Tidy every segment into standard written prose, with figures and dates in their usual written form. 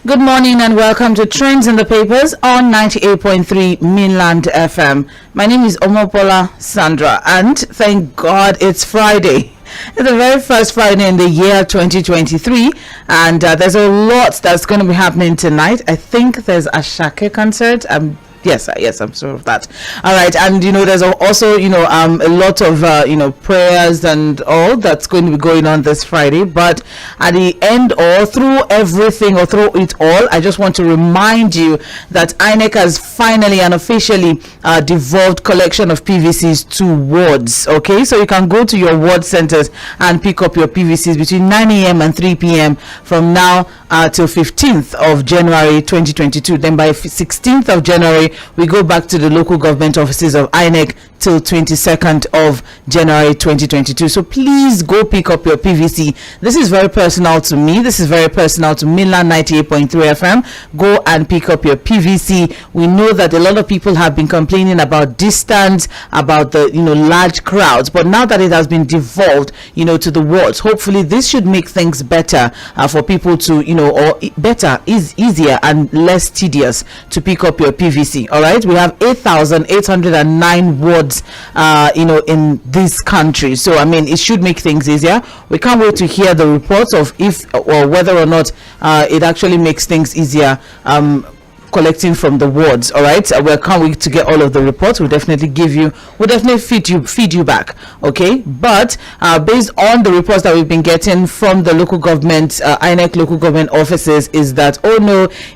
Good morning and welcome to Trends in the Papers on 98.3 Mainland FM. My name is OMOBOLA Sandra, and thank God it's Friday. It's the very first Friday in the year 2023, and there's a lot that's going to be happening tonight. I think there's a Shake concert. Yes, I'm sure of that. All right, and there's also a lot of prayers and all that's going to be going on this Friday. But at the end, or through everything, or through it all, I just want to remind you that INEC has finally and officially devolved collection of PVCs to wards. Okay, so you can go to your ward centers and pick up your PVCs between 9 a.m. and 3 p.m. from now till 15th of January 2022. Then by 16th of January, we go back to the local government offices of INEC till 22nd of January 2022. So please go pick up your PVC. This is very personal to me. This is very personal to Mainland 98.3 FM. Go and pick up your PVC. We know that a lot of people have been complaining about distance, about the large crowds, but now that it has been devolved to the wards, hopefully this should make things better for people to easier and less tedious to pick up your PVC. All right, we have 8,809 wards in this country, so it should make things easier. We can't wait to hear the reports of if or whether or not it actually makes things easier collecting from the wards. All right, we can't wait to get all of the reports. We'll definitely feed you back. Okay, but based on the reports that we've been getting from the local government INEC local government offices, is that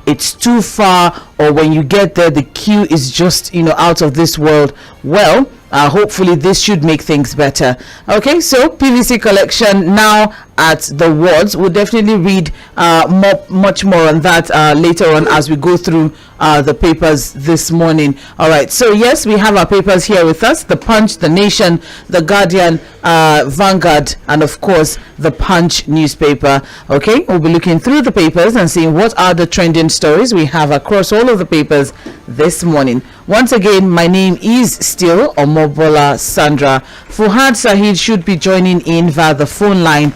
it's too far, or when you get there the queue is just out of this world. Well, hopefully this should make things better. Okay, so PVC collection now at the wards. We'll definitely read much more on that later on as we go through the papers this morning. All right, so yes, we have our papers here with us: the Punch, the Nation, the Guardian, Vanguard, and of course the Punch newspaper. Okay, we'll be looking through the papers and seeing what are the trending stories we have across all of the papers this morning. Once again, my name is still OMOBOLA Sandra. Fuhad Sahid should be joining in via the phone line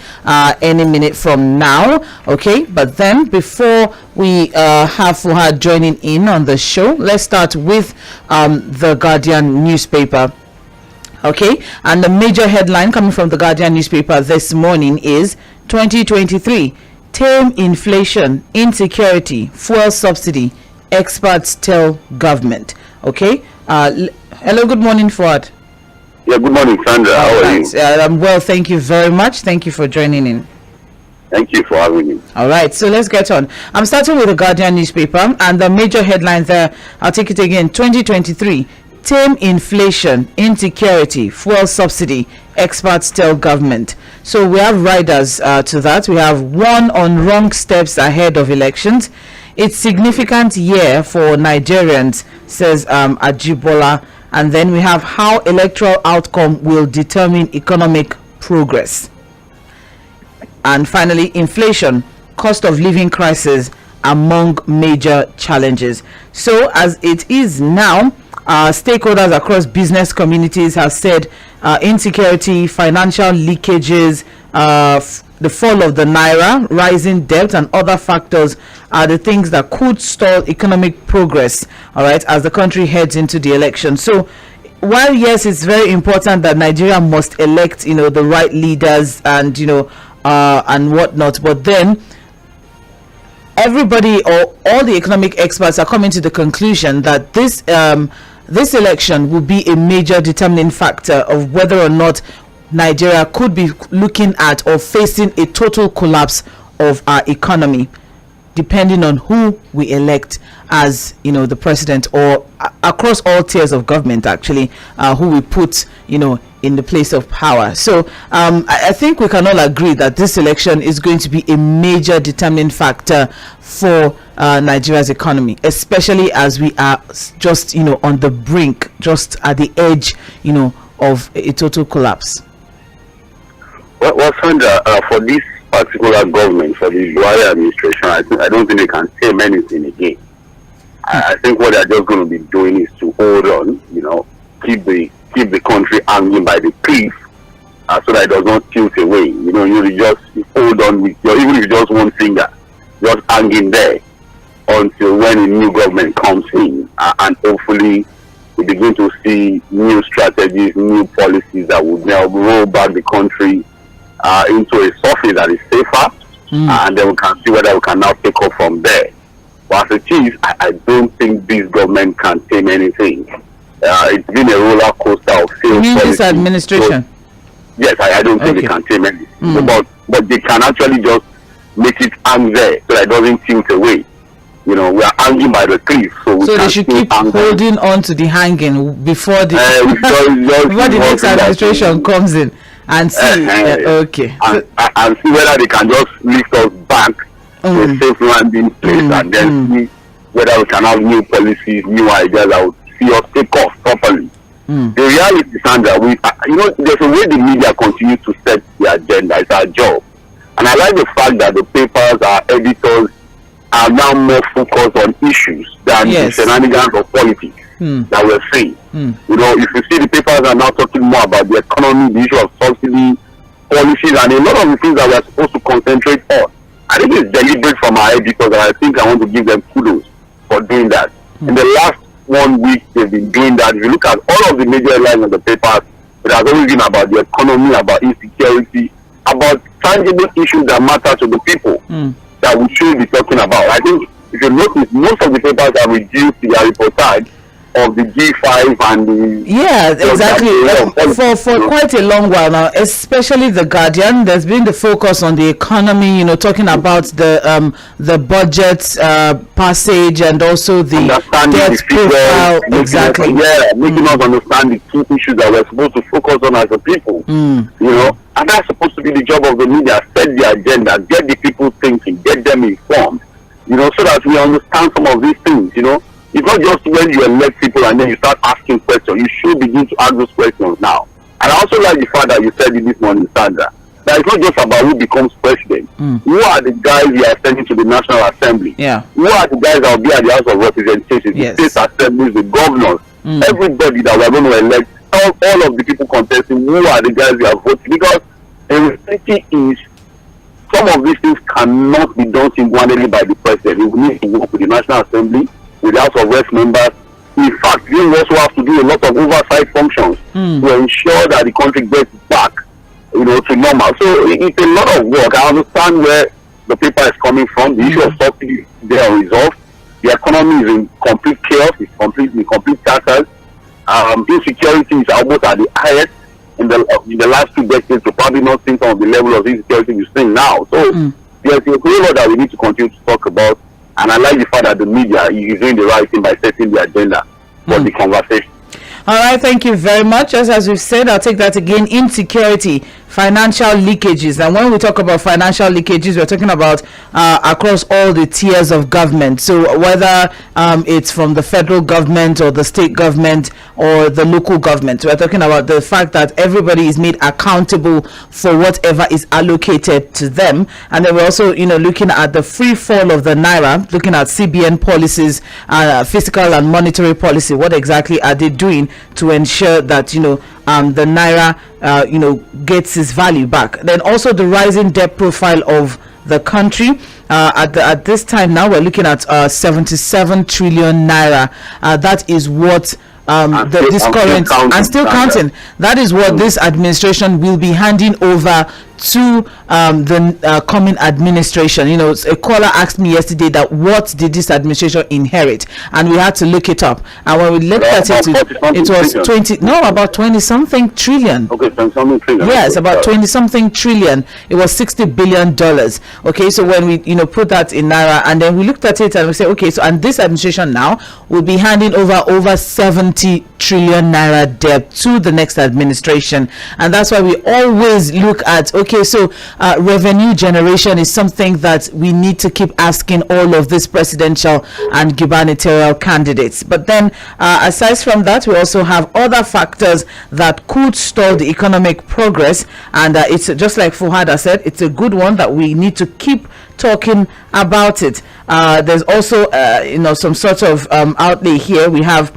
any minute from now. Okay, but then before we have Fuhad joining in on the show, let's start with the Guardian newspaper. Okay, and the major headline coming from the Guardian newspaper this morning is 2023 tame inflation, insecurity, fuel subsidy, experts tell government. Okay, hello, good morning, Fuad. Yeah, good morning, Sandra. How are you? I'm well, thank you very much. Thank you for joining in. Thank you for having me. All right, so let's get on. I'm starting with the Guardian newspaper, and the major headline there, I'll take it again: 2023 tame inflation, insecurity, fuel subsidy, experts tell government. So we have riders to that. We have one on wrong steps ahead of elections. It's significant year for Nigerians, says Ajibola. And then we have how electoral outcome will determine economic progress. And finally, inflation, cost of living crisis among major challenges. So as it is now, stakeholders across business communities have said insecurity, financial leakages, the fall of the naira, rising debt, and other factors are the things that could stall economic progress, all right, as the country heads into the election. So while yes, it's very important that Nigeria must elect the right leaders and and whatnot, but then everybody, or all the economic experts, are coming to the conclusion that this election will be a major determining factor of whether or not Nigeria could be looking at or facing a total collapse of our economy, depending on who we elect as the president, or across all tiers of government, actually, who we put in the place of power. So I think we can all agree that this election is going to be a major determining factor for Nigeria's economy, especially as we are just on the brink, just at the edge of a total collapse. Well, Sandra, for this particular government, for the Buhari administration, I don't think they can say anything again. I think what they're just going to be doing is to hold on, keep the country hanging by the cliff, so that it does not tilt away. You just hold on with even if just one finger, just hanging there. until when a new government comes in, and hopefully we begin to see new strategies, new policies that would now roll back the country into a surface that is safer, and then we can see whether we can now take off from there. But as a chief, I don't think this government can tame anything. It's been a roller coaster of failed policies. This administration? So, yes, I don't think they can tame anything. But they can actually just make it hang there so that it doesn't tilt away. You know, we are hanging by the cliff, so they should keep holding on to the hanging before the before the next administration comes in and see. Okay, and see whether they can just lift us back to a safe landing place, and then see whether we can have new policies, new ideas that would see us take off properly. The reality, Sandra, there's a way the media continue to set the agenda. It's our job, and I like the fact that the papers, our editors, are now more focused on issues than the shenanigans of politics that we're seeing. You know, if you see, the papers are now talking more about the economy, the issue of subsidy, policies, and a lot of the things that we're supposed to concentrate on. I think it's deliberate from our editors, and I think I want to give them kudos for doing that. In the last 1 week, they've been doing that. If you look at all of the major headlines of the papers, it has always been about the economy, about insecurity, about tangible issues that matter to the people. That we should be talking about. I think if you notice, most of the papers have reduced the reportage of the G5 and the exactly for quite a long while now, especially the Guardian. There's been the focus on the economy, talking about the budget passage and also the debt profile. Exactly. Making us understand the key issues that we're supposed to focus on as a people. And that's supposed to be the job of the media. Set the agenda, get the people thinking, get them informed, so that we understand some of these things. It's not just when you elect people and then you start asking questions. You should begin to ask those questions now. And I also like the fact that you said it this morning, Sandra, that it's not just about who becomes president. Who are the guys we are sending to the National Assembly? Who are the guys that will be at the House of Representatives, the state assemblies, the governors, everybody that we're going to elect, all of the people contesting, who are the guys we are voting? Because the reality is, some of these things cannot be done single-handedly by the president. We need to work with the National Assembly, with the House of Reps members. In fact, we also have to do a lot of oversight functions to ensure that the country gets back, to normal. So it's a lot of work. I understand where the paper is coming from. The issue of subsidy is there unresolved. The economy is in complete chaos. It's in complete tatters. Insecurity is almost at the highest in the last 2 decades. So probably not seeing some of the level of insecurity we're seeing now. So there's a whole lot that we need to continue to talk about. And I like the fact that the media is doing the right thing by setting the agenda for the conversation. All right, thank you very much. As we've said, I'll take that again. Insecurity, financial leakages. And when we talk about financial leakages, we're talking about across all the tiers of government. So whether it's from the federal government or the state government or the local government, we're talking about the fact that everybody is made accountable for whatever is allocated to them. And then we're also, looking at the free fall of the Naira, looking at CBN policies, fiscal and monetary policy. What exactly are they doing to ensure that, the Naira, gets its value back? Then also the rising debt profile of the country. At this time now, we're looking at 77 trillion Naira. That is what this current and still counting. That is what this administration will be handing over to the coming administration. A caller asked me yesterday that what did this administration inherit, and we had to look it up. And when we looked at it, it was about 20-something trillion. Okay, 20-something trillion. Yes, about 20-something trillion. It was $60 billion. Okay, so when we put that in Naira, and then we looked at it and we said, okay, so and this administration now will be handing over 70 trillion Naira debt to the next administration. And that's why we always look at, okay, so revenue generation is something that we need to keep asking all of these presidential and gubernatorial candidates. But then aside from that, we also have other factors that could stall the economic progress. And it's just like Fuhada said, it's a good one that we need to keep talking about it. There's also some sort of outlay here. We have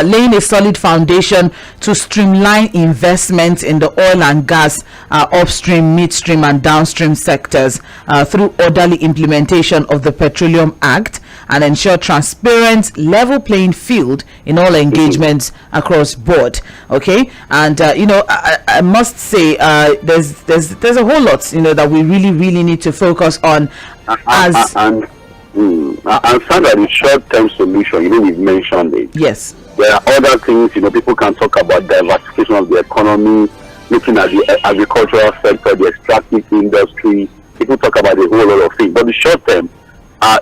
laying a solid foundation to streamline investments in the oil and gas upstream, midstream, and downstream sectors through orderly implementation of the Petroleum Act, and ensure transparent, level playing field in all engagements across board. Okay, and I must say there's a whole lot that we really need to focus on as and Sandra, the short-term solution, we've mentioned it. Yes, there are other things. People can talk about diversification of the economy, looking at the agricultural sector, the extractive industry. People talk about a whole lot of things, but the short term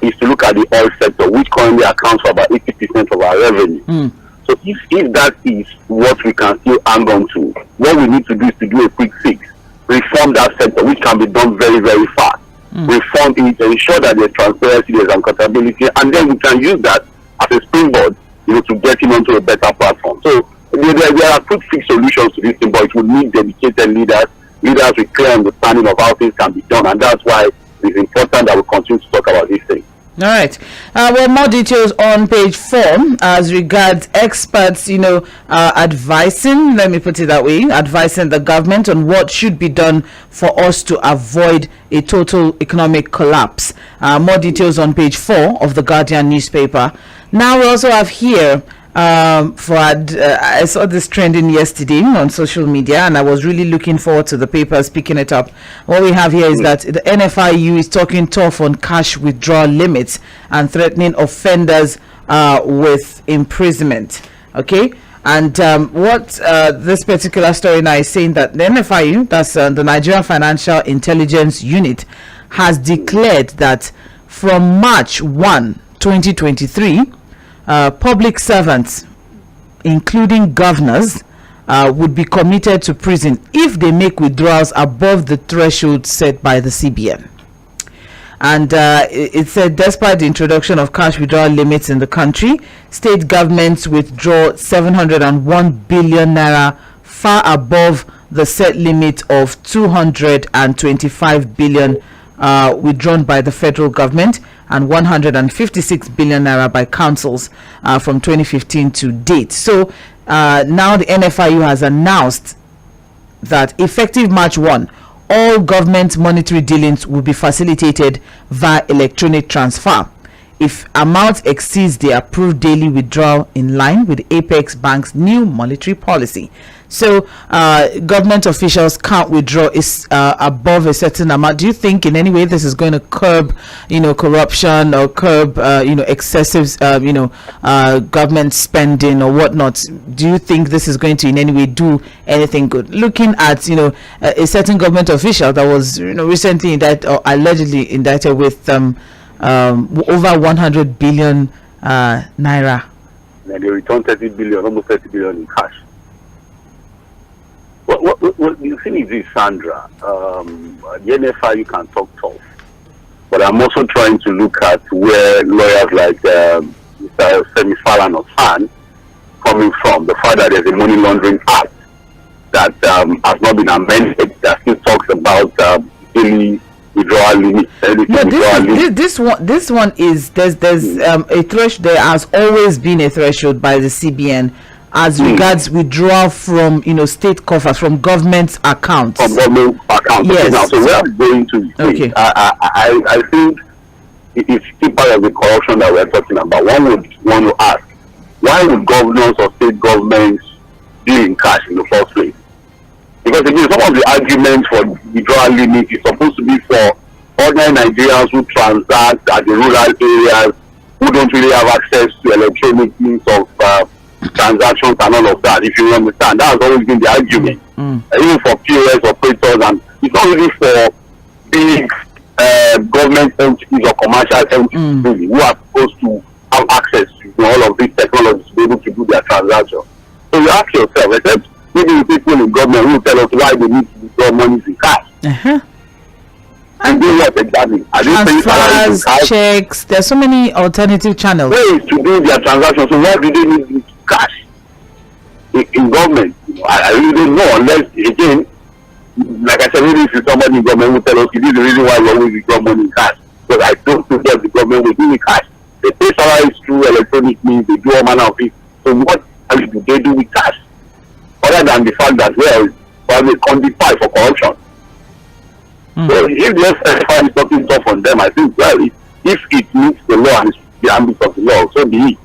is to look at the oil sector, which currently accounts for about 80% of our revenue. So if that is what we can still hang on to, what we need to do is to do a quick fix, reform that sector, which can be done very, very fast. Reform it, ensure that there's transparency, there's accountability, and then we can use that as a springboard, to get him onto a better platform. So there are quick fix solutions to this thing, but it would need dedicated leaders with clear understanding of how things can be done, and that's why it's important that we continue to talk about these things. All right. Well, more details on page 4 as regards experts, advising, let me put it that way, advising the government on what should be done for us to avoid a total economic collapse. More details on page 4 of the Guardian newspaper. Now we also have here, I saw this trending yesterday on social media, and I was really looking forward to the papers picking it up. What we have here is that the NFIU is talking tough on cash withdrawal limits and threatening offenders with imprisonment. Okay, and what this particular story now is saying that the NFIU, that's the Nigerian Financial Intelligence Unit, has declared that from March 1, 2023, public servants, including governors, would be committed to prison if they make withdrawals above the threshold set by the CBN. And it said, despite the introduction of cash withdrawal limits in the country, state governments withdraw 701 billion naira, far above the set limit of 225 billion withdrawn by the federal government, and 156 billion naira by councils from 2015 to date. So now the NFIU has announced that effective March 1, all government monetary dealings will be facilitated via electronic transfer if amount exceeds the approved daily withdrawal in line with Apex Bank's new monetary policy. So government officials can't withdraw is above a certain amount. Do you think in any way this is going to curb corruption or curb excessive government spending or whatnot? Do you think this is going to in any way do anything good? Looking at a certain government official that was recently indicted or allegedly indicted with over 100 billion naira. And they returned 30 billion, almost 30 billion in cash. What the thing is this, Sandra, the NFI, you can talk tough, but I'm also trying to look at where lawyers like Mr. Femi Falana coming from. The fact that there's a money laundering act that has not been amended, that still talks about daily withdrawal limits. This one is there's a threshold. There has always been a threshold by the CBN as regards withdrawal from state coffers, from government accounts. From government accounts. Yes. Okay, now, so where I'm going to okay. I think it's still part of the corruption that we're talking about. One would want to ask, why would governors or state governments deal in cash in the first place? Because again, some of the arguments for withdrawal limit is supposed to be for ordinary Nigerians who transact at the rural areas, who don't really have access to electronic means of transactions and all of that. If you understand, that has always been the argument. Even for POS operators, and it's not really for big government entities or commercial entities really, who are supposed to have access to all of these technologies to be able to do their transactions. So you ask yourself, except maybe the people in government who tell us why they need to withdraw money in cash. And do what exactly? Are transfers, checks, there's so many alternative channels. Ways to do their transactions, so why do they need cash in government? I really don't know, unless, again, like I said, maybe if you're somebody in government who tell us this is the reason why we always withdraw money in cash. Because I don't think the government will do in cash. They pay salaries through electronic means, they do all manner of things. So what do they do with us? Other than the fact that well, they quantify for corruption. So if the SFI is talking tough on them, I think well, if it meets the law and the ambit of the law, so be it.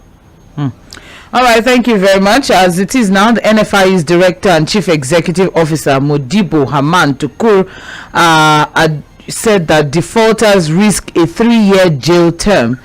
All right, thank you very much. As it is now, the NFI's Director and Chief Executive Officer Modibo Haman Tukur said that defaulters risk a 3-year jail term,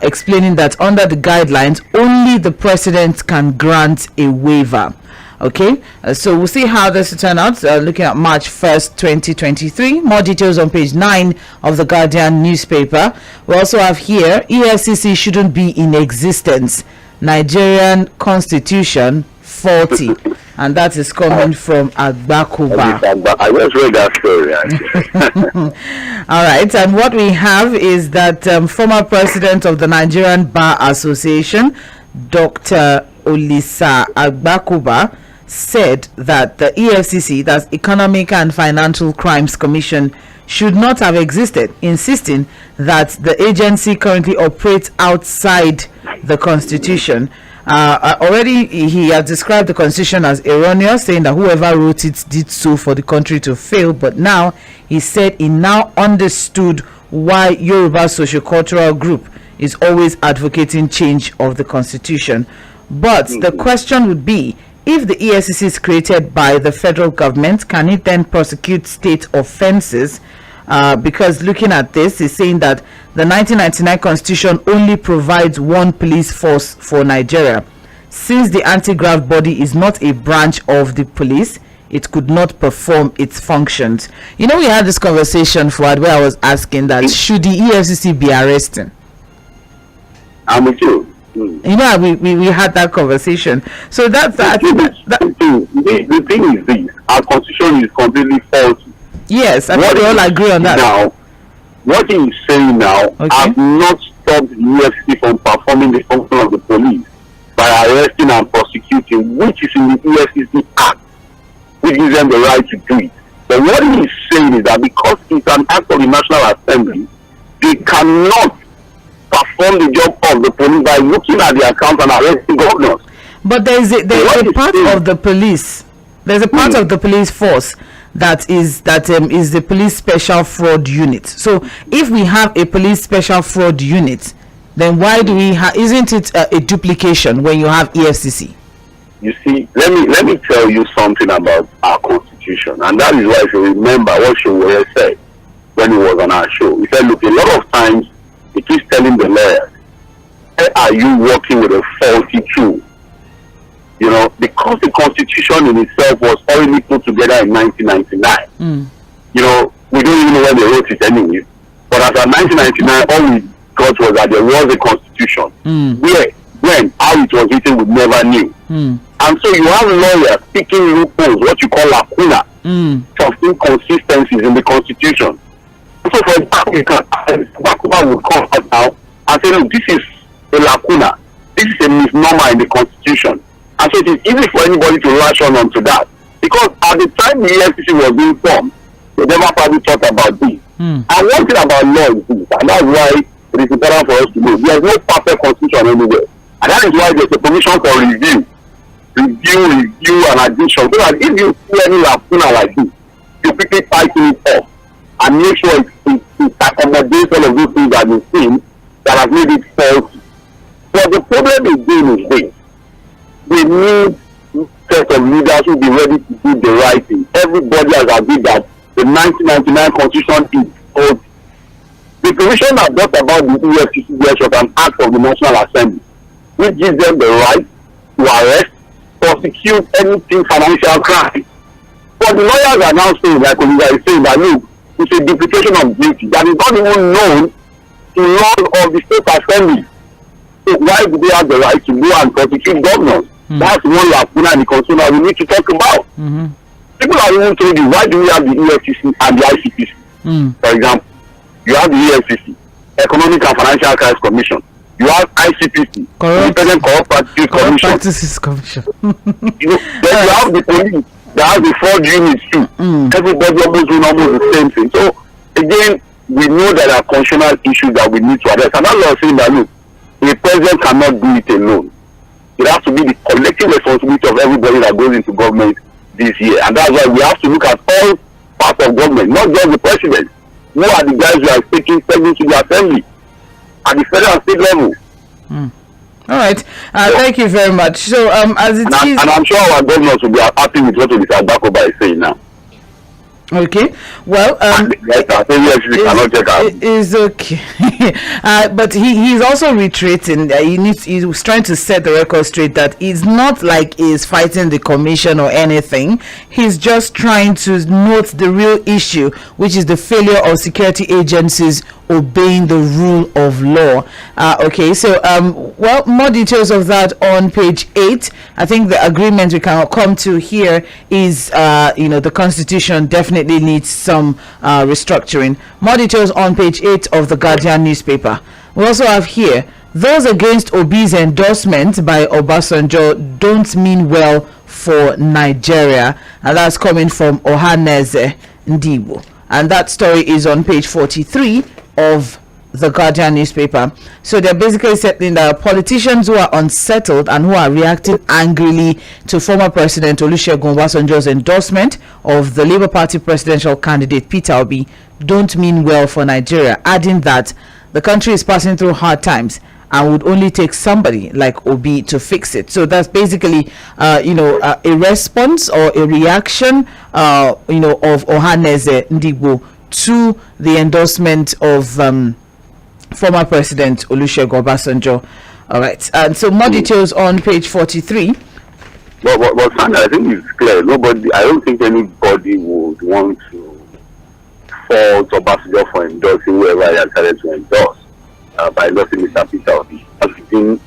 explaining that under the guidelines, only the president can grant a waiver. Okay, so we'll see how this will turn out. Looking at March 1st, 2023. More details on page 9 of the Guardian newspaper. We also have here, EFCC shouldn't be in existence. Nigerian Constitution 40. And that is coming from Agbakuba. I just read that story, actually. All right, and what we have is that former president of the Nigerian Bar Association, Dr. Olisa Agbakuba, said that the EFCC, that's Economic and Financial Crimes Commission, should not have existed, insisting that the agency currently operates outside the Constitution. Already he has described the Constitution as erroneous, saying that whoever wrote it did so for the country to fail. But now he said he now understood why Yoruba Sociocultural Group is always advocating change of the Constitution. But the question would be, if the EFCC is created by the federal government, can it then prosecute state offenses? Because looking at this, is saying that the 1999 Constitution only provides one police force for Nigeria. Since the anti-graft body is not a branch of the police, it could not perform its functions. You know, we had this conversation, Fuad, where I was asking that should the EFCC be arresting? I'm with you. You know, we had that conversation. So that's the thing is this: our constitution is completely faulty. Yes, I think we all agree on that. Now, what he is saying now has not stopped the EFCC from performing the function of the police by arresting and prosecuting, which is in the EFCC Act, which gives them the right to do it. But what he is saying is that because it's an act of the National Assembly, they cannot perform the job of the police by looking at the accounts and arresting governors. But there's a part of the police. There's a part of the police force that is the police special fraud unit. So if we have a police special fraud unit, then why do we have? Isn't it a duplication when you have EFCC? You see, let me tell you something about our constitution, and that is why, if you remember what Showore said when he was on our show, he said, look, a lot of times he keeps telling the lawyers, why are you working with a faulty tool? You know, because the Constitution in itself was already put together in 1999. You know, we don't even know when they wrote it anyway. But as of 1999, all we got was that there was a Constitution. Where, when, how it was written, we never knew. And so you have lawyers picking loopholes, what you call lacuna, of inconsistencies in the Constitution. So for example, Bakuba would come out now and say, look, this is a lacuna. This is a misnomer in the Constitution. And so it is easy for anybody to latch onto that. Because at the time the EFCC was being formed, they never probably thought about this. And one thing about law is this, and that's why it is important for us to know. There is no perfect constitution anywhere. And that is why there is a permission for review, and addition. So that if you see any lacuna like this, you quickly tighten it off and make sure it accommodates all of those things that you've seen that have made it faulty. But the problem again is this. We need a set of leaders who will be ready to do the right thing. Everybody has agreed that the 1999 Constitution is faulty. The provision that brought about the EFCC was an act of the National Assembly, which gives them the right to arrest, prosecute anything financial crime. But the lawyers are now saying, like Olivia is saying, that look, it's a duplication of duty that is not even known to laws of the state assembly. So why do they have the right to go and prosecute governors? That's one lacuna in the constitution that we need to talk about. People are even told you, why do we have the EFCC and the ICPC? For example, you have the EFCC, Economic and Financial Crimes Commission. You have ICPC, Independent Corrupt Practices Commission. You know, then you have the police, that has the fraud units too. Everybody almost doing almost the same thing. So again, we know that there are constitutional issues that we need to address. And that's what I'm saying, that look, the president cannot do it alone. It has to be the collective responsibility of everybody that goes into government this year. And that's why we have to look at all parts of government, not just the president. Who are the guys who are taking to the assembly at the federal and state level? All right. Thank you very much. So, as it is, and I'm sure our governors will be happy with what Mr. Abakoba is saying now. Okay. Well, is okay. But he's also reiterating that he's trying to set the record straight that it's not like he's fighting the commission or anything. He's just trying to note the real issue, which is the failure of security agencies obeying the rule of law. Okay, so well, more details of that on page 8. I think the agreement we can come to here is the constitution definitely needs some restructuring. More details on page 8 of the Guardian newspaper. We also have here, those against Obi's endorsement by Obasanjo don't mean well for Nigeria, and that's coming from Ohaneze Ndibo, and that story is on page 43 of the Guardian newspaper. So they're basically saying that politicians who are unsettled and who are reacting angrily to former President Olusegun Obasanjo's endorsement of the Labour Party presidential candidate Peter Obi don't mean well for Nigeria, adding that the country is passing through hard times and would only take somebody like Obi to fix it. So that's basically a response or a reaction of Ohaneze Ndibo to the endorsement of former President Olusegun Obasanjo. All right, and so more details on page 43. Well, Sandra, I think it's clear. I don't think anybody would want to fault Obasanjo for endorsing whoever he has decided to endorse by endorsing Mr. Peter Obi. I think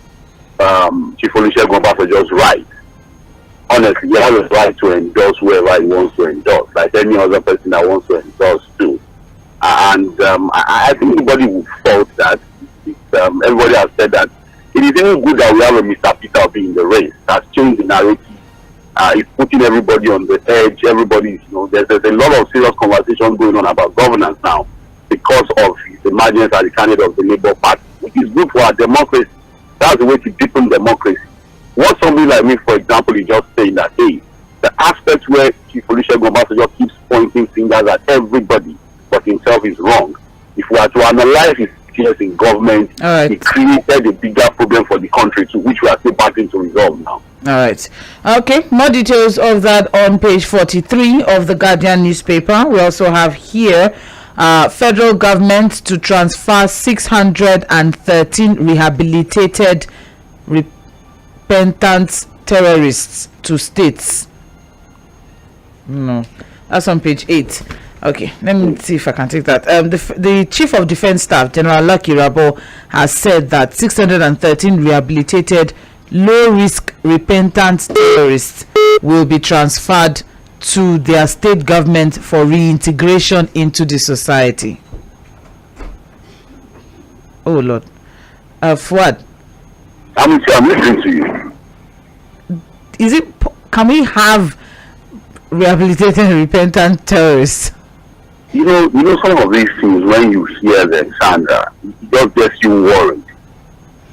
Chief Olusegun Obasanjo's right. Honestly, he has a right to endorse whoever he wants to endorse, like any other person that wants to endorse too. And I think nobody would fault that. Everybody has said that it is even good that we have a Mr. Peter Obi in the race. That's changed the narrative. It's putting everybody on the edge. Everybody, there's a lot of serious conversation going on about governance now because of his emergence as the candidate of the Labour Party, which is good for our democracy. That's the way to deepen democracy. What somebody like me, for example, is just saying that, hey, the aspect where Chief Olusegun Obasanjo keeps pointing fingers at everybody but himself is wrong. If we are to analyze his years in government, He created a bigger problem for the country too, which we are still battling to resolve now. All right. Okay, more details of that on page 43 of the Guardian newspaper. We also have here federal government to transfer 613 rehabilitated repentant terrorists to states. No, that's on page 8. Okay, let me see if I can take that. The Chief of Defense Staff, General Lucky Rabo, has said that 613 rehabilitated low-risk repentant terrorists will be transferred to their state government for reintegration into the society. Oh Lord, Fuad, I'm listening to you. Is it? Can we have rehabilitated repentant terrorists? You know some of these things, when you hear them, Sandra, it just gets you worried.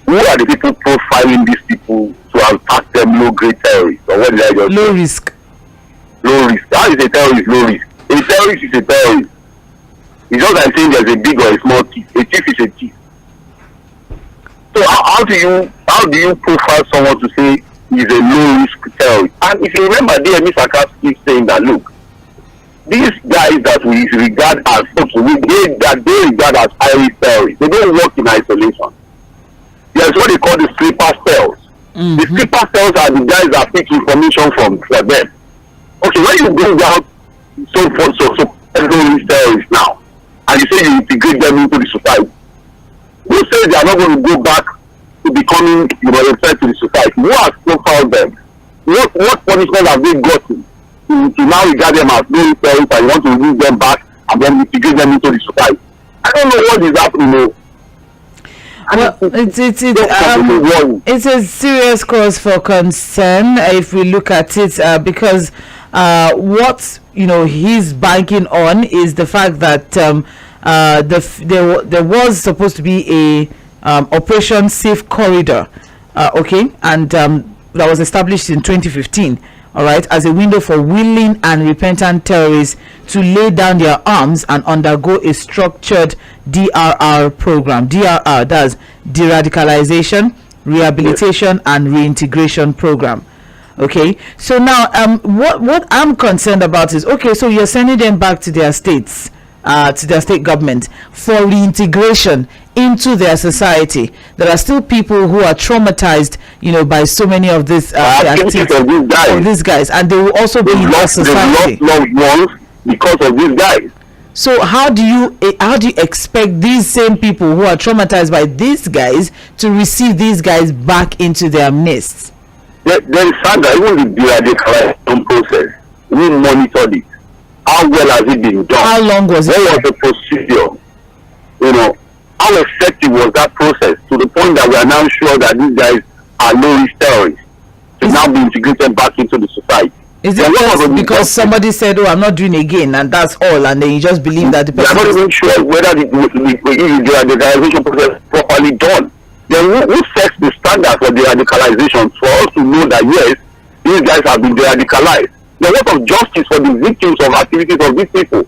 Who are the people profiling these people to have packed them low-grade terrorists? Or what did I just Low say? risk. Low risk. How is a terrorist low risk? A terrorist is a terrorist. It's just like saying there's a big or a small thief. A thief is a thief. So how do you profile someone to say he's a low-risk terrorist? And if you remember, DME Sarkis keeps saying that, look, these guys that we regard as they regard as high-risk terrorists, they don't work in isolation. There's what they call the sleeper cells. Mm-hmm. The sleeper cells are the guys that pick information from them. Okay, when you bring down so low-risk terrorists now, and you say you integrate them into the society, who says they are not going to go back to becoming a threat to the society? Who has profiled them? What punishment have they gotten to now regard them as low terrorists and you want to remove them back and then integrate them into the society? I don't know what is happening. Well, it's a serious cause for concern if we look at it, because what he's banking on is the fact that there was supposed to be a Operation Safe Corridor okay, and that was established in 2015. All right, as a window for willing and repentant terrorists to lay down their arms and undergo a structured DRR program. DRR, that's de-radicalization, rehabilitation, and reintegration program. Okay, so now what I'm concerned about is, okay, so you're sending them back to their states, to their state government for reintegration into their society. There are still people who are traumatized, by so many of these activities of these guys, and they will also be in their society. They've lost loved ones because of these guys. So how do you expect these same people who are traumatized by these guys to receive these guys back into their midst? Then SANDRA, even the de-radicalization process, we monitored it. How well has it been done? How long was it? What was the procedure? How effective was that process, to the point that we are now sure that these guys are low-risk terrorists to now be integrated back into the society? Is it just because somebody said, "Oh, I'm not doing again," and that's all, and then you just believe that the person? We are not even sure whether the radicalization process is properly done. Then who sets the standard for the radicalization for us to know that yes, these guys have been de-radicalized? Then what of justice for the victims of activities of these people?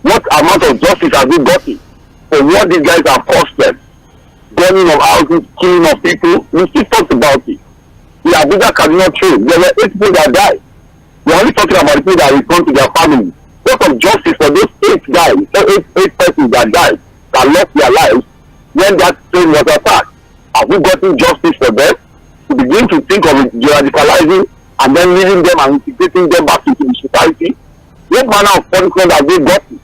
What amount of justice have we gotten for what these guys have cost them? Burning of houses, killing of people. We still talked about it. The Abuja cannot change. There were 8 people that died. We're only talking about the people that returned to their families. What of justice for those 8 guys, 8 persons that died, that lost their lives when that plane was attacked? Have we gotten justice for them? To begin to think of de-radicalizing and then leaving them and integrating them back into the society? What manner of punishment have they gotten?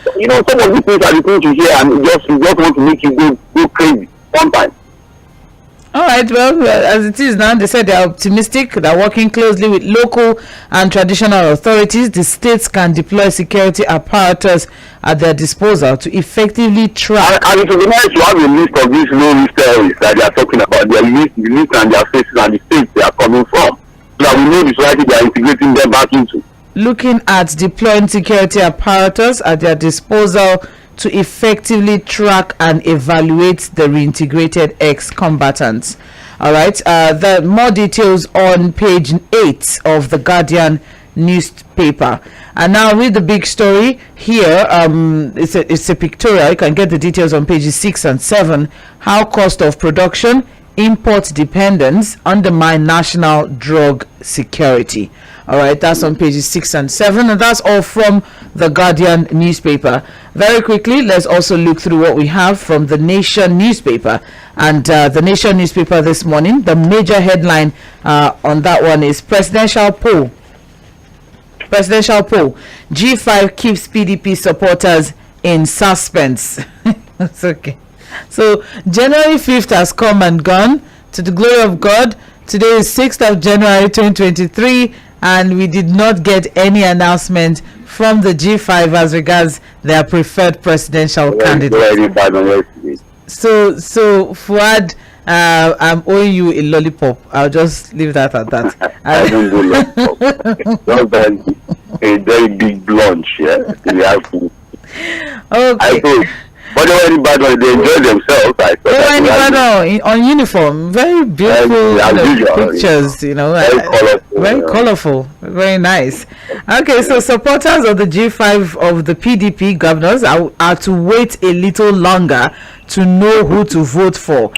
Some of these things are the things you hear and you just want to make you go crazy sometimes. All right, well, as it is now, they said they're optimistic. They're working closely with local and traditional authorities. The states can deploy security apparatus at their disposal to effectively track. And it would be nice to have a list of these low-risk terrorists that they are talking about, their list and their faces and the states they are coming from, so that we know the society they are integrating them back into. Looking at deploying security apparatus at their disposal to effectively track and evaluate the reintegrated ex-combatants. All right, the more details on page 8 of the Guardian newspaper. And now read the big story here. It's a pictorial. You can get the details on pages 6 and 7. How cost of production, import dependence undermine national drug security. All right, that's on pages 6 and 7, and that's all from the Guardian newspaper. Very quickly, let's also look through what we have from the Nation newspaper. And the Nation newspaper this morning, the major headline on that one is presidential poll. G5 keeps PDP supporters in suspense. That's okay. So January 5th has come and gone. To the glory of God, today is 6th of January 2023, and we did not get any announcement from the G5 as regards their preferred presidential candidate. So Fuad, I'm owing you a lollipop. I'll just leave that at that. I don't do lollipop. A very big lunch, yeah. Okay. But they were in Ibadan, they enjoyed themselves. They were in Ibadan on uniform. Very beautiful pictures, very colorful, very nice. Okay, so supporters of the G5 of the PDP governors are to wait a little longer to know who to vote for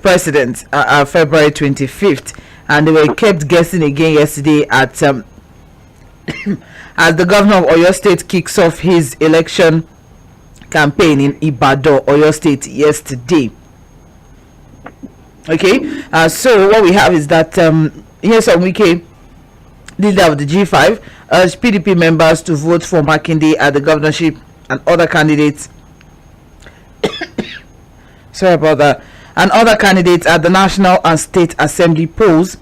president February 25th. And they were kept guessing again yesterday at as the governor of Oyo State kicks off his election campaign in Ibadan, Oyo State yesterday. Okay, so what we have is that here's on Wike, leader of the G5, urged PDP members to vote for Makinde at the governorship and other candidates. Sorry about that. And other candidates at the National and State Assembly polls,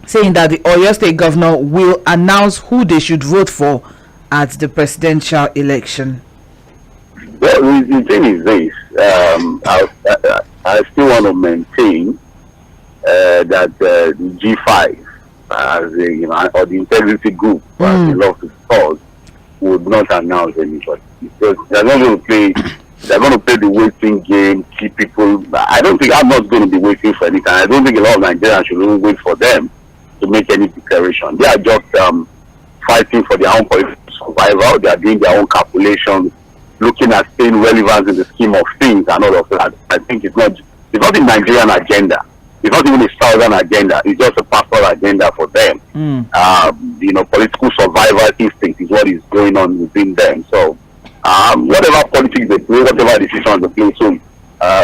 saying that the Oyo State governor will announce who they should vote for at the presidential election. Well, the thing is this, I still want to maintain that the G5, or the integrity group, as they love to call, would not announce anybody. Because they're not going to play they're going to play the waiting game, keep people. I'm not going to be waiting for anything. I don't think a lot of Nigerians should even wait for them to make any declaration. They are just fighting for their own political survival. They are doing their own calculations, looking at staying relevant in the scheme of things and all of that. I think it's not the Nigerian agenda. It's not even a southern agenda. It's just a personal agenda for them. Political survival instinct is what is going on within them. So whatever politics they play, whatever decisions they play, so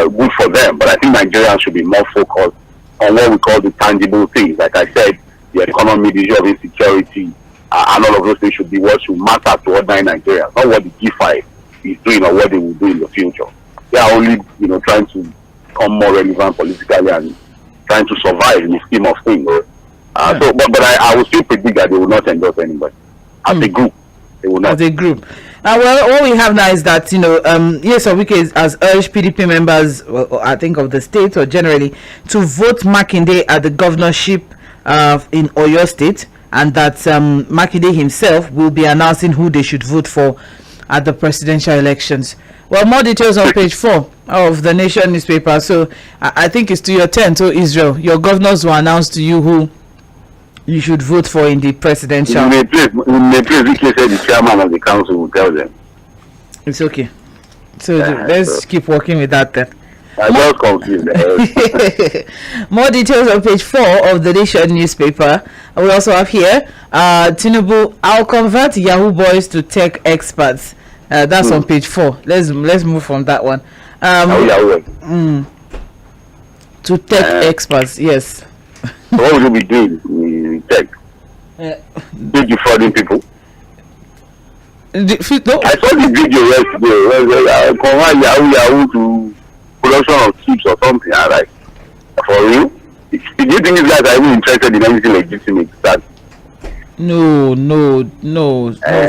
good for them. But I think Nigerians should be more focused on what we call the tangible things. Like I said, the economy, the issue of insecurity, and all of those things should be what should matter to ordinary Nigerians, not what the G5 is doing or what they will do in the future. They are only, trying to become more relevant politically and trying to survive in the scheme of things. But I will still predict that they will not endorse anybody. As a group, they will not. As a group. What we have now is that, yes, Wike has urged PDP members, I think of the state or generally, to vote Makinde at the governorship in Oyo State, and that Makinde himself will be announcing who they should vote for at the presidential elections. Well, more details on page 4 of the Nation newspaper. So I think it's to your turn. So Israel, your governors will announce to you who you should vote for in the presidential. In the place, the chairman of the council will tell them. It's okay. So let's keep working with that then. I just confused. More details on page 4 of the Nation newspaper. We also have here Tinubu, I'll convert Yahoo boys to tech experts. That's on page 4. Let's move from that one. To tech experts, yes. So what will you be doing in tech? Defrauding people. No. I saw the video yesterday where convert Yahoo to production of chips or something. I like, for real? Do you think these guys are even interested in anything legitimate? No,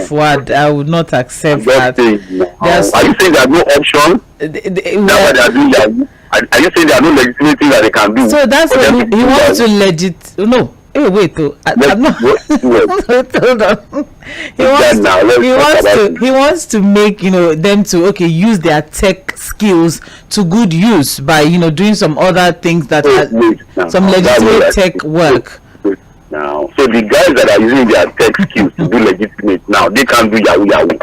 Fuad, I would not accept that. Are you saying there are no options? Are you saying there are no legitimate things that they can do? So that's what he wants to legit. No. Hey, wait, I'm not. Hold on. He wants to make them to use their tech skills to good use by doing some other things that some legitimate tech work. Now, so the guys that are using their tech skills to do legitimate now, they can't do Yahoo.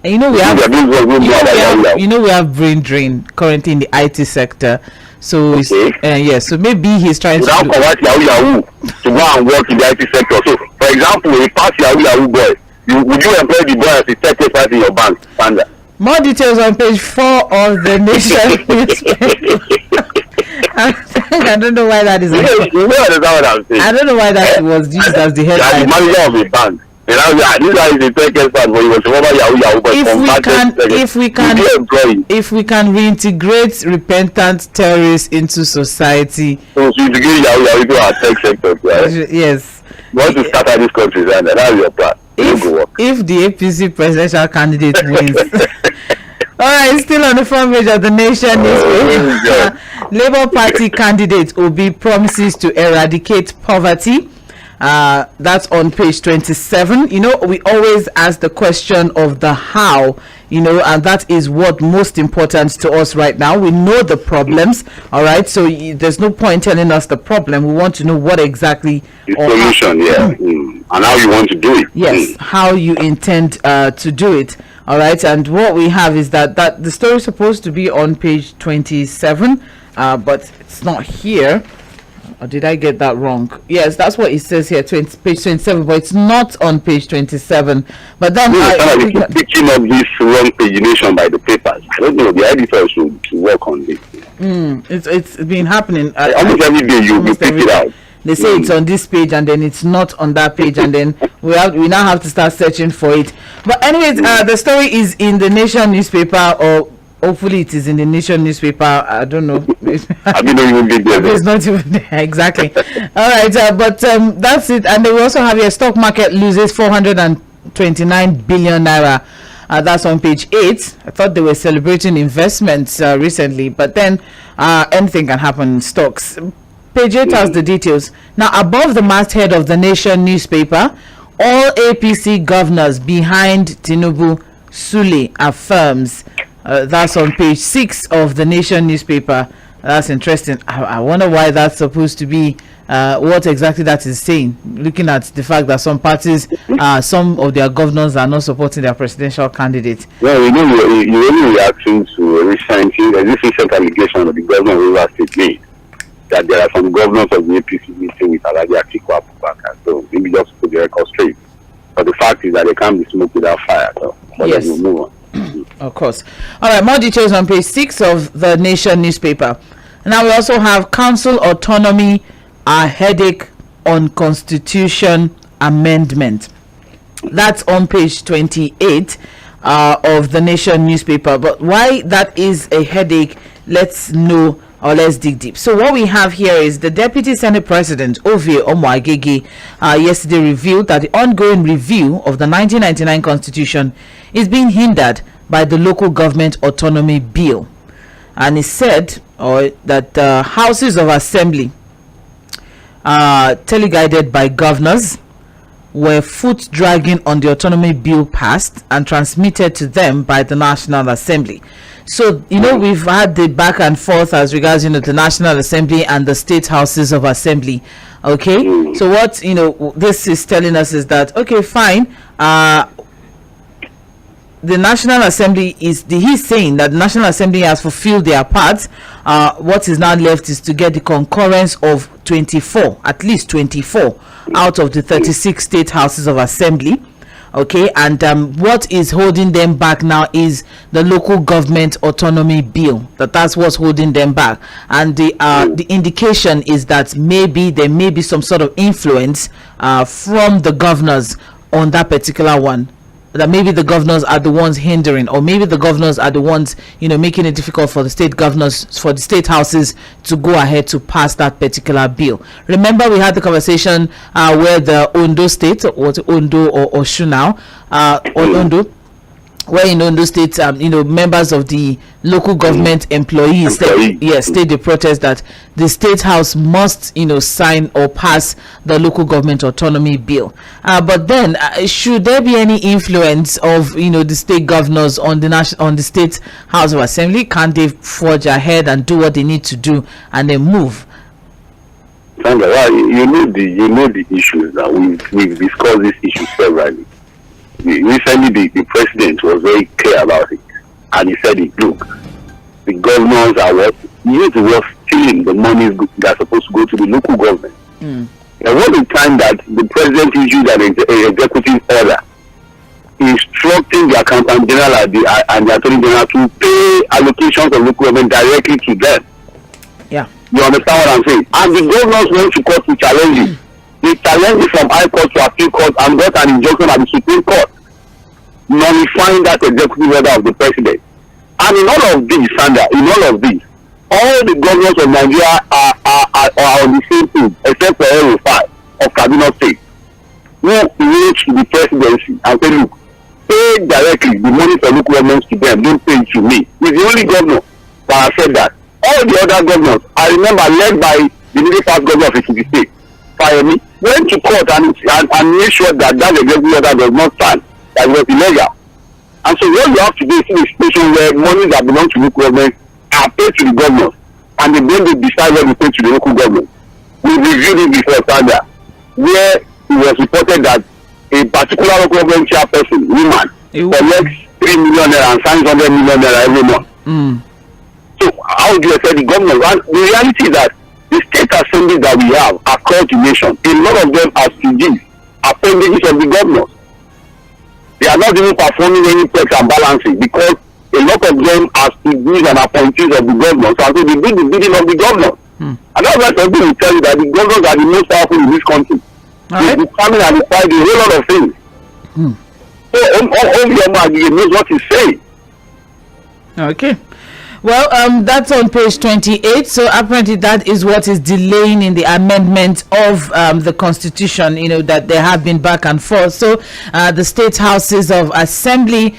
And we have brain drain currently in the IT sector. So so maybe he's trying to convert Yahoo to go and work in the IT sector. So, for example, a past Yahoo boy, would you employ the boy as a tech expert in your bank, Sandra? More details on page 4 of the Nation newspaper. I don't know why that is. I don't know why that was used as the headline. The manager of a bank. This guy is a tech expert, but he was over Yahoo. But if we can reintegrate repentant terrorists into society. So you integrate Yahoo to our tech sector, right? Yes. You want to scatter this country, then that's your plan. If the APC presidential candidate wins. All right, still on the front page of the Nation newspaper. Labour Party candidate Obi promises to eradicate poverty. That's on page 27. We always ask the question of the how, and that is what most important to us right now. We know the problems, all right? So there's no point telling us the problem. We want to know what exactly the solution, and how you want to do it. Yes, how you intend to do it. All right, and what we have is that the story is supposed to be on page 27, but it's not here. Or did I get that wrong? Yes, that's what it says here, page 27, but it's not on page 27. But then I keep picking up this wrong pagination by the papers. I don't know. The editor should work on this. It's been happening almost every day. You pick it out. They say it's on this page and then it's not on that page, and then we now have to start searching for it. But anyways, the story is in the Nation newspaper, or hopefully it is in the Nation newspaper. I don't know. I don't even get there. It's not even there. Exactly. All right, but that's it. And they will also have your stock market loses 429 billion naira. That's on page 8. I thought they were celebrating investments recently, but then anything can happen in stocks. Page 8 has the details. Now, above the masthead of the Nation newspaper, all APC governors behind Tinubu, Sule affirms. That's on page 6 of the Nation newspaper. That's interesting. I wonder why that's supposed to be. What exactly that is saying, looking at the fact that some parties, some of their governors are not supporting their presidential candidate. Well, you're only reacting to a recent allegation of the governor of Rivers State made that there are some governors of the APC meeting with Alhaji Atiku Abubakar. So maybe just put the record straight. But the fact is that they can't be smoke without fire. So yes. We'll move on. Of course. All right, more details on page 6 of the Nation newspaper. Now we also have council autonomy, a headache on constitution amendment. That's on page 28 of the Nation newspaper. But why that is a headache, let's know, or let's dig deep. So what we have here is the Deputy Senate President Ovie Omoagege yesterday revealed that the ongoing review of the 1999 Constitution is being hindered by the Local Government Autonomy Bill. And he said that the houses of assembly teleguided by governors were foot dragging on the autonomy bill passed and transmitted to them by the National Assembly. So, we've had the back and forth as regards, the National Assembly and the state houses of assembly. Okay. So what, this is telling us is that, okay, fine. The National Assembly he's saying that the National Assembly has fulfilled their part. What is now left is to get the concurrence of 24, at least 24 out of the 36 state houses of assembly. Okay, and what is holding them back now is the Local Government Autonomy Bill. That's what's holding them back, and the indication is that maybe there may be some sort of influence from the governors on that particular one. That maybe the governors are the ones hindering, or maybe the governors are the ones, making it difficult for the state governors, for the state houses to go ahead to pass that particular bill. Remember, we had the conversation where the Ondo state, or Ondo or Osun now, or Ondo, where in Ondo State, members of the local government employees state the protest that the state house must, sign or pass the Local Government Autonomy Bill. But then, should there be any influence of, the state governors on the state house of assembly? Can they forge ahead and do what they need to do and then move? Sandra, you know the issues that we've discussed this issue severally. Recently, the president was very clear about it, and he said, "Look, the governors are stealing the money that's supposed to go to the local government." There was a time that the president issued an executive order instructing the accountant general and the attorney general to pay allocations of local government directly to them. Yeah, you understand what I'm saying? And the governors went to court to challenge it. They challenged it from High Court to Appeal Court and got an injunction at the Supreme Court, nullifying that executive order of the president. And in all of this, Sandra, all the governors of Nigeria are on the same page, except for El-Rufai of Kaduna State, who wrote to the presidency and said, "Look, pay directly the money for local governments to them, don't pay it to me." He's the only governor that has said that. All the other governors, I remember, led by the middle past governor of Ekiti State, Fayemi, went to court and made sure that executive order does not stand, that was illegal. And so what you have to do is in a situation where money that belongs to local government are paid to the governors, and then they decide what they pay to the local government. We reviewed it before, Sandra, where it was reported that a particular local government chairperson, woman, collects 3 million naira and signs 100 million naira every month. So how do you say the government? And the reality is that the state assemblies that we have across the nation, a lot of them are CGs, appendages of the governors. They are not even performing any checks and balancing because a lot of them are CGs and appointees of the governors, and so they do the bidding of the governors. And that's why some people will tell you that the governors are the most powerful in this country. They determine and decide a whole lot of things. So Omoagege knows what he's saying. Okay. Well, that's on page 28. So apparently that is what is delaying in the amendment of the Constitution, that there have been back and forth. So the state houses of assembly,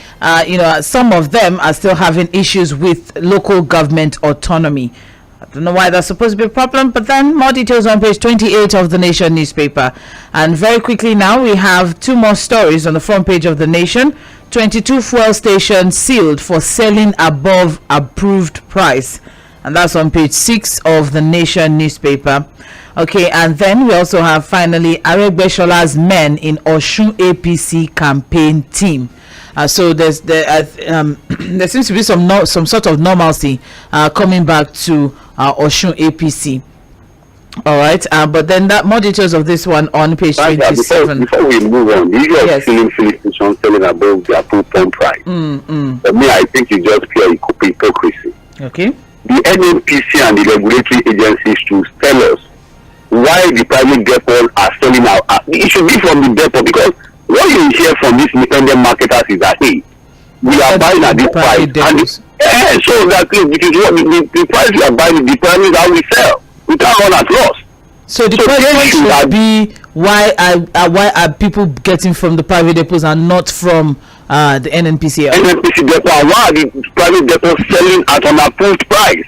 some of them are still having issues with local government autonomy. I don't know why that's supposed to be a problem, but then more details on page 28 of the Nation newspaper. And very quickly now, we have two more stories on the front page of the Nation. 22 fuel stations sealed for selling above approved price. And that's on page 6 of the Nation newspaper. Okay, and then we also have finally Aregbesol's men in Osun APC campaign team. So there seems to be some sort of normalcy coming back to Osun APC. All right, but then more details of this one on page 27. Before we move on, the issue of filling stations selling above their full pump price. For me, I think it's just pure hypocrisy. Okay. The NNPC and the regulatory agencies should tell us why the private depots are selling out. It should be from the depot, because what you hear from these independent marketers is that, hey, we are buying at this price. And so that which is what the price we are buying determines how we sell. We can't run at loss. So the question should be, why are people getting from the private depots and not from the NNPC? NNPC depot, and why are the private depots selling at an approved price?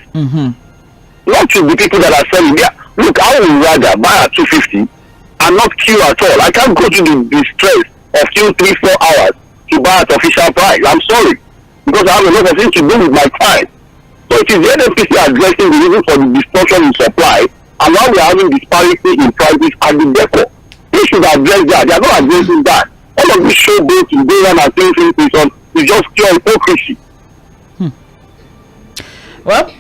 Not to the people that are selling there. Look, I would rather buy at 250 and not queue at all. I can't go to the stress of queue 3-4 hours to buy at official price. I'm sorry, because I have a lot of things to do with my time. So it is the NNPC addressing the reason for the distortion in supply, and why we are having disparity in prices at the depot. They should address that. They are not addressing that. All of this showboat is going on and things is just pure hypocrisy. Well,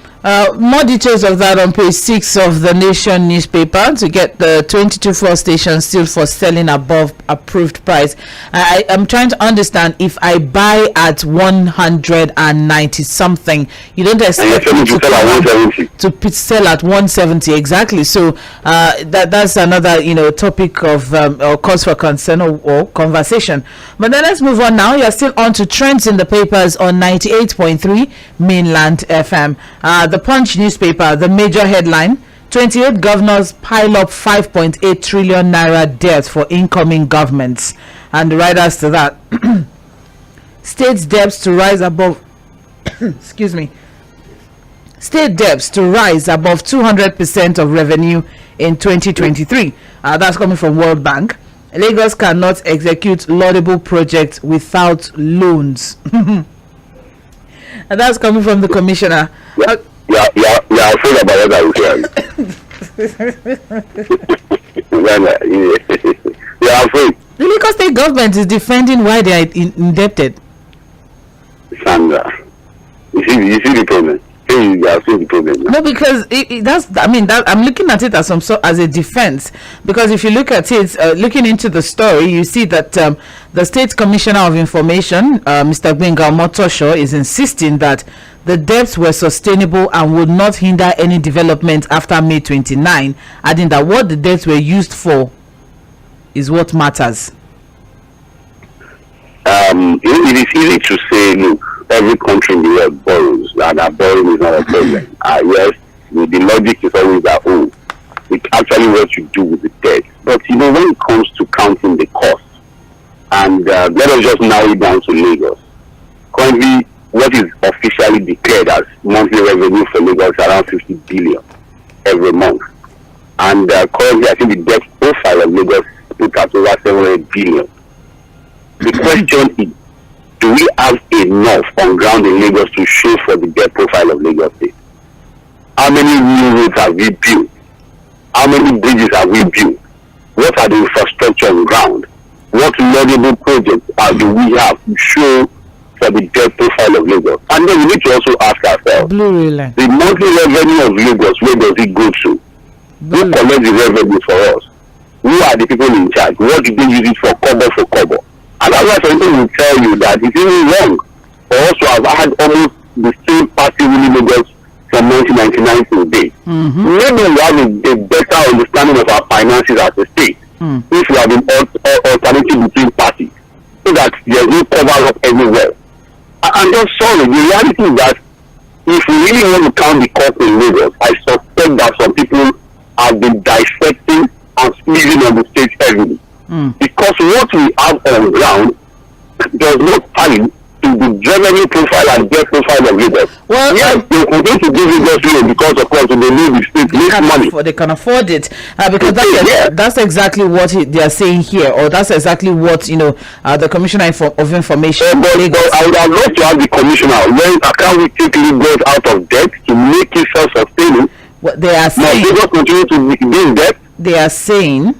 more details of that on page 6 of the Nation newspaper. To get the 22 fuel stations still for selling above approved price. I am trying to understand, if I buy at 190 something, you don't expect me to sell at 170 exactly. So that's another topic of or cause for concern or conversation. But then let's move on now. You're still on to trends in the papers on 98.3 Mainland FM. The Punch newspaper, the major headline: 28 governors pile up 5.8 trillion naira debt for incoming governments. And the riders to that: states debts to rise above excuse me, state debts to rise above 200% of revenue in 2023. That's coming from World Bank. Lagos cannot execute laudable projects without loans. And that's coming from the commissioner. Yeah, afraid about what I was saying. You're afraid. The Lagos state government is defending why they are indebted. Sandra, you see the problem. You are seeing the problem now. No, because I'm looking at it as as a defense. Because if you look at it, looking into the story, you see that the State Commissioner of Information, Mr. Gbenga Omotosho, is insisting that the debts were sustainable and would not hinder any development after May 29, adding that what the debts were used for is what matters. It is easy to say, look, every country in the world borrows, and that borrowing is not a problem. Yes, the logic is always that, it's actually what you do with the debt. But when it comes to counting the cost, and let us just narrow it down to Lagos. Currently, what is officially declared as monthly revenue for Lagos is around 50 billion every month. And currently, I think the debt profile of Lagos is put at over 700 billion. The question is, do we have enough on ground in Lagos to show for the debt profile of Lagos State? How many new roads have we built? How many bridges have we built? What are the infrastructure on ground? What laudable projects do we have to show for the debt profile of Lagos? And then we need to also ask ourselves, the monthly revenue of Lagos, where does it go to? Who collects the revenue for us? Who are the people in charge? What do they use it for kobo? And that's why something will tell you that it's even wrong for us to have had almost the same party ruling Lagos from 1999 to date. Maybe we have a better understanding of our finances as a state if we have been alternating between parties, so that there's no cover up everywhere. I'm just sorry. The reality is that if we really want to count the cost in Lagos, I suspect that some people have been dissecting and squeezing on the state heavily. Because what we have on ground does not tally to to the revenue profile and debt profile of Lagos. Well, yes, they continue to give Lagos loan because of course they need the state make money. They can afford it because that's exactly what they are saying here, or that's exactly what the Commissioner of Information. But I would have loved to have the commissioner. When can we take Lagos out of debt to make it self-sustaining? What they are saying. Now, Lagos continue to be in debt. They are saying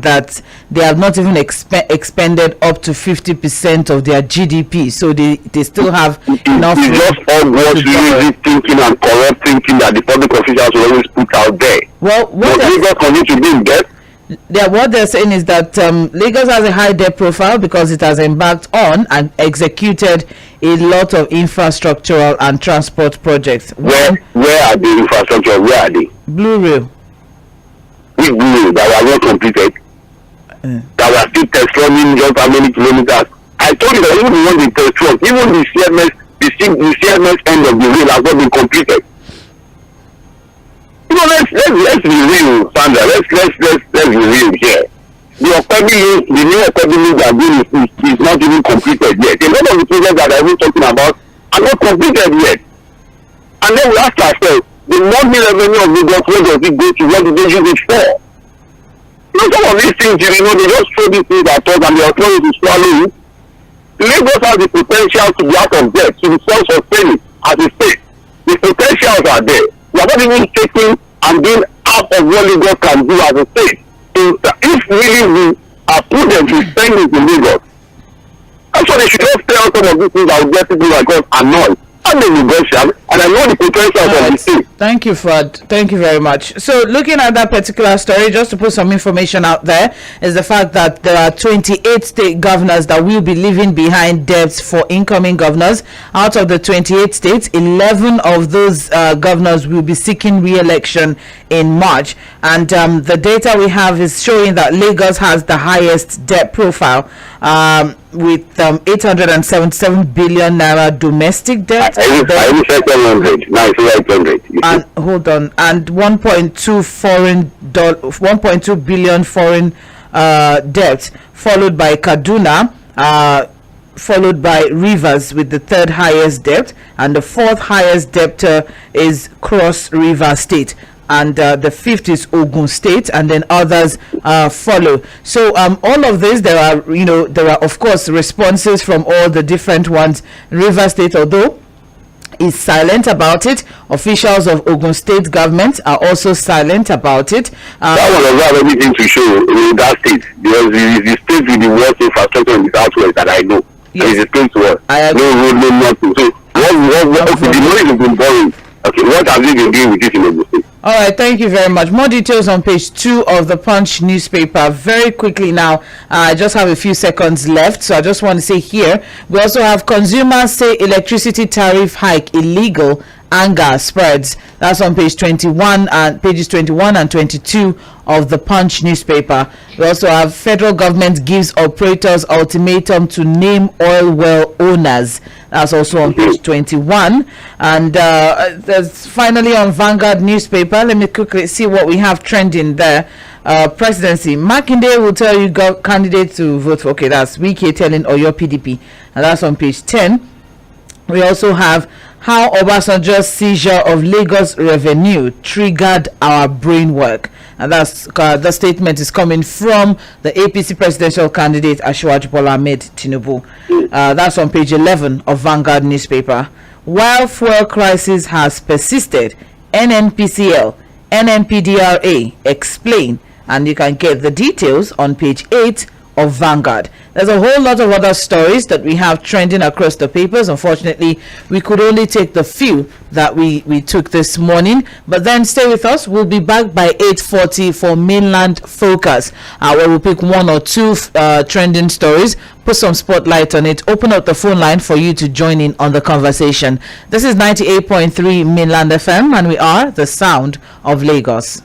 that they have not even expended up to 50% of their GDP, so they still have enough. It's just all lazy thinking and corrupt thinking that the public officials will always put out there. Well, Lagos continue to be in debt. What they're saying is that Lagos has a high debt profile because it has embarked on and executed a lot of infrastructural and transport projects. Where are the infrastructure? Where are they? Blue Rail. Which Blue Rail that were not completed? That were still test running just how many kilometers? I told you that even the one they test run, even the CMS end of the rail has not been completed. Let's be real, Sandra. Let's be real here. The new academy that is not even completed yet. A lot of the projects that I was talking about are not completed yet. And then we ask ourselves, the monthly revenue of Lagos, where does it go to? What do they use it for? Some of these things, they just throw these things at us and they are trying to swallow it. Lagos has the potential to be out of debt, to be self-sustaining as a state. The potentials are there. We are not even taking and doing half of what Lagos can do as a state. If really we are prudent to spend it in Lagos, actually they should just tell some of these things that will get people like us annoyed. I'm a negotiator and I know the potential of the state. Thank you, Fred. Thank you very much. So looking at that particular story, just to put some information out there, is the fact that there are 28 state governors that will be leaving behind debts for incoming governors. Out of the 28 states, 11 of those governors will be seeking re-election in March. And the data we have is showing that Lagos has the highest debt profile with 877 billion naira domestic debt. I will say 700. Now it's 800. And hold on, and 1.2 billion foreign debt, followed by Kaduna, followed by Rivers with the third highest debt, and the fourth highest debtor is Cross River State, and the fifth is Ogun State, and then others follow. So all of this, there are of course responses from all the different ones. River State, although is silent about it. Officials of Ogun State government are also silent about it. That one does not have anything to show in that state, because it is the state with the worst infrastructure in the southwest that I know. Yes. It is a state to us. No road, no nothing. So the money has been borrowed. Okay, what have you been doing with it in Ogun State? All right, thank you very much. More details on page 2 of the Punch newspaper. Very quickly now, I just have a few seconds left, so I just want to say here, we also have consumers say electricity tariff hike illegal, anger spreads. That's on page 21 and pages 21 and 22 of the Punch newspaper. We also have federal government gives operators ultimatum to name oil well owners. That's also on page 21. And there's finally on Vanguard newspaper. Let me quickly see what we have trending there. Presidency. Makinde will tell you candidate to vote for. Okay, that's Wike telling Oyo PDP. And that's on page 10. We also have how Obasanjo's seizure of Lagos revenue triggered our brain work. And that's the statement is coming from the APC presidential candidate Asiwaju Bola Ahmed Tinubu. That's on page 11 of Vanguard newspaper. While fuel crisis has persisted, NNPCL, NNPDRA explain, and you can get the details on page 8 of Vanguard. There's a whole lot of other stories that we have trending across the papers. Unfortunately, we could only take the few that we took this morning, but then stay with us. We'll be back by 8:40 for Mainland Focus, where we'll pick one or two trending stories, put some spotlight on it, open up the phone line for you to join in on the conversation. This is 98.3 Mainland FM, and we are the sound of Lagos.